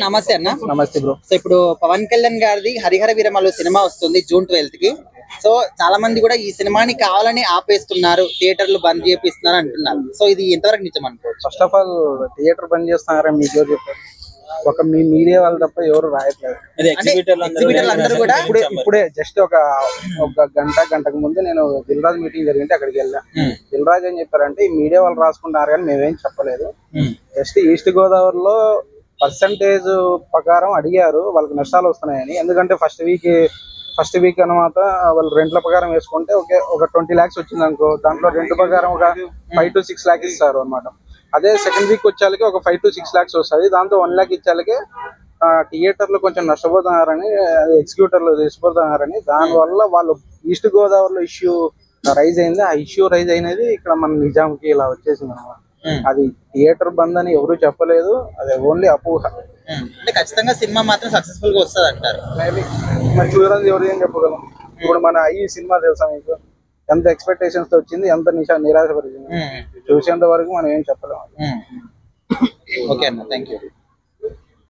నమస్తే అన్న. నమస్తే బ్రో. సో ఇప్పుడు పవన్ కళ్యాణ్ గారిది హరిహర వీరమల్లు సినిమా వస్తుంది జూన్ 12 కి. సో చాలా మంది కూడా ఈ సినిమాని కావాలని ఆపేస్తున్నారు, థియేటర్లు బంద్ చేపిస్తున్నారు అంటున్నారు. సో ఇది ఎంతవరకు నిజం అనుకోవచ్చు? ఫస్ట్ ఆఫ్ ఆల్ థియేటర్ బంద్ చేస్తున్నారా మీకు ఎవరు చెప్పారు? ఒక మీ మీడియా వాళ్ళు తప్ప ఎవరు రాయట్లేదు. ఇప్పుడే జస్ట్ ఒక గంటకు ముందు నేను దిల్ రాజు మీటింగ్ జరిగింటే అక్కడికి వెళ్ళా. దిల్ రాజు ఏం చెప్పారంటే ఈ మీడియా వాళ్ళు రాసుకుంటారు కానీ మేమేం చెప్పలేదు. జస్ట్ ఈస్ట్ గోదావరిలో పర్సంటేజ్ ప్రకారం అడిగారు వాళ్ళకి నష్టాలు వస్తున్నాయని. ఎందుకంటే ఫస్ట్ వీక్ అనమాట వాళ్ళు రెంట్ల ప్రకారం వేసుకుంటే ఒక 20 lakhs వచ్చింది అనుకో, దాంట్లో రెంట్ ప్రకారం ఒక 5 to 6 lakhs ఇస్తారు అనమాట. అదే సెకండ్ వీక్ వచ్చేళ్ళకి ఒక 5 to 6 lakhs వస్తుంది. దాంతో 1 lakh ఇచ్చేళ్ళకి థియేటర్లు కొంచెం నష్టపోతున్నారని, ఎగ్జిక్యూటర్లు తీసిపోతున్నారని, దానివల్ల వాళ్ళు ఈస్ట్ గోదావరిలో ఇష్యూ రైజ్ అయింది. ఆ ఇష్యూ రైజ్ అయినది ఇక్కడ మన నిజాంకి ఇలా వచ్చేసింది అనమాట. అది థియేటర్ బంద్ అని ఎవరు చెప్పలేదు, అది ఓన్లీ అపోహ. అంటే ఖచ్చితంగా సినిమా మాత్రం సక్సెస్ఫుల్ గా వస్తుంది అంటారు. మేబీ మరి చూడాలి, ఎవరు ఏం చెప్పగలం. ఇప్పుడు మన ఈ సినిమా తెలుసా మీకు? ఎంత ఎక్స్పెక్టేషన్స్ తో వచ్చింది, ఎంత నిరాశపరిచింది. చూసేంత వరకు మనం ఏం చెప్పలేము. ఓకే అన్న, థ్యాంక్ యూ.